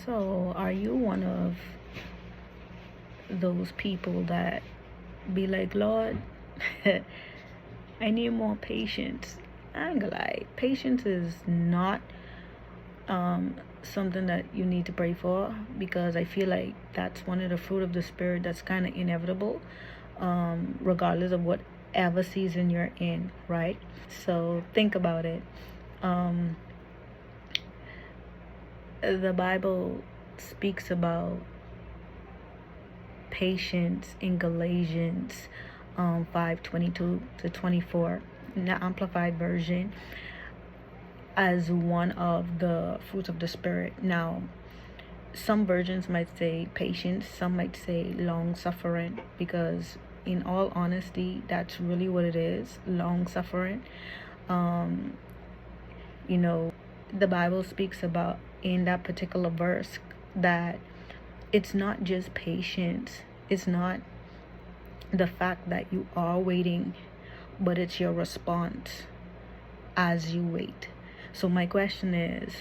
So, are you one of those people that be like, Lord, I need more patience? I ain't gonna lie. Patience is not something that you need to pray for, because I feel like that's one of the fruit of the Spirit that's kind of inevitable, regardless of whatever season you're in, right? So think about it. The Bible speaks about patience in Galatians 5:22 to 24 in the Amplified Version, as one of the fruits of the Spirit. Now, some versions might say patience, some might say long suffering, because in all honesty, that's really what it is, long suffering. The Bible speaks about in that particular verse that it's not just patience, it's not the fact that you are waiting, but it's your response as you wait. So my question is,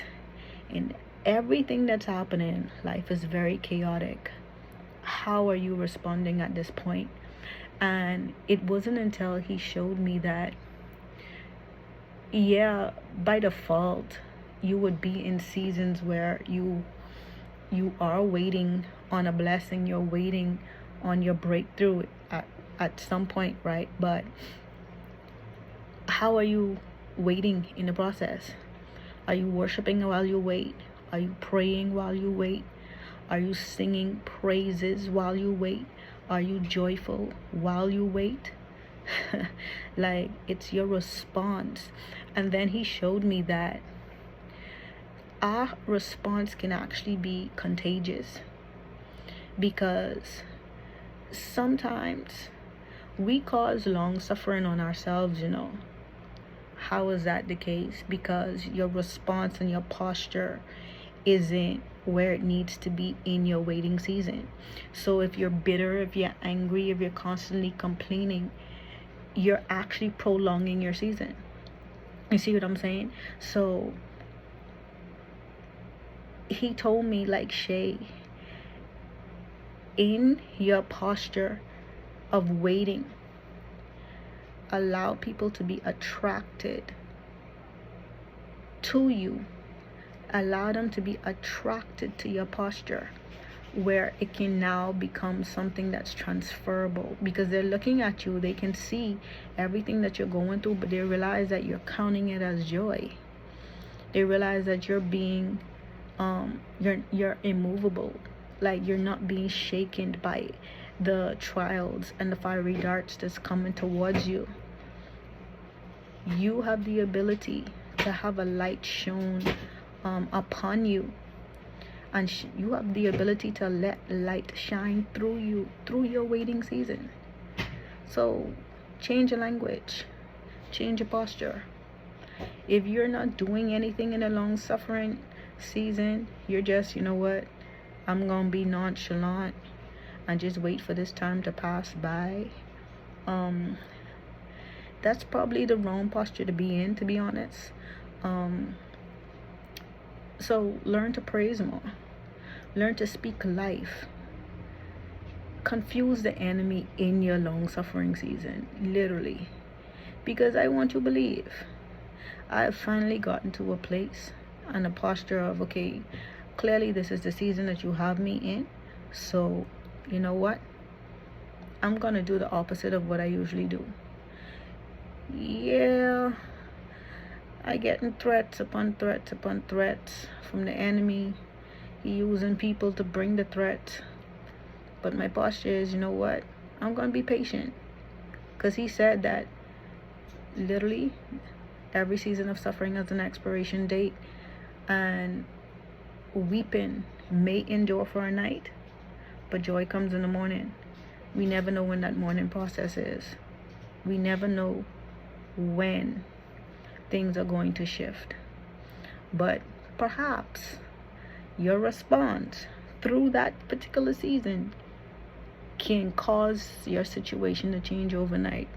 in everything that's happening, life is very chaotic. How are you responding at this point? And it wasn't until he showed me that, yeah, by default, you would be in seasons where you are waiting on a blessing, you're waiting on your breakthrough at some point, right? But how are you waiting in the process? Are you worshiping while you wait? Are you praying while you wait? Are you singing praises while you wait? Are you joyful while you wait? Like, it's your response. And then he showed me that our response can actually be contagious, because sometimes we cause long suffering on ourselves. How is that the case? Because your response and your posture isn't where it needs to be in your waiting season. So if you're bitter, if you're angry, if you're constantly complaining, you're actually prolonging your season. You see what I'm saying? So he told me, like, Shay, in your posture of waiting, allow people to be attracted to you. Allow them to be attracted to your posture, where it can now become something that's transferable, because they're looking at you, they can see everything that you're going through, but they realize that you're counting it as joy. They realize that you're being you're immovable, like you're not being shaken by the trials and the fiery darts that's coming towards you. You have the ability to have a light shone upon you, and you have the ability to let light shine through you, through your waiting season. So change your language, change your posture. If you're not doing anything in a long suffering season, you're just, you know what, I'm gonna be nonchalant and just wait for this time to pass by, that's probably the wrong posture to be in, to be honest. So learn to praise more, learn to speak life, confuse the enemy in your long suffering season, literally, because I want to believe I've finally gotten to a place and a posture of, okay, clearly this is the season that you have me in, so you know what, I'm gonna do the opposite of what I usually do. Yeah, I getting threats upon threats upon threats from the enemy. He using people to bring the threats, but my posture is, you know what, I'm gonna be patient, because he said that literally every season of suffering has an expiration date, and weeping may endure for a night, but joy comes in the morning. We never know when that morning process is. We never know when things are going to shift, but perhaps your response through that particular season can cause your situation to change overnight.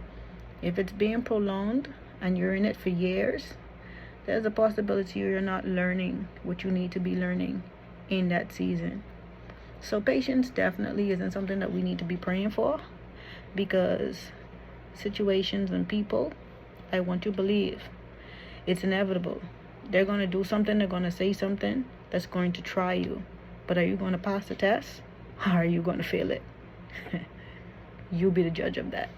If it's being prolonged and you're in it for years, there's a possibility you're not learning what you need to be learning in that season. So patience definitely isn't something that we need to be praying for, because situations and people, I want to believe it's inevitable. They're going to do something, they're going to say something that's going to try you. But are you going to pass the test, or are you going to fail it? You be the judge of that.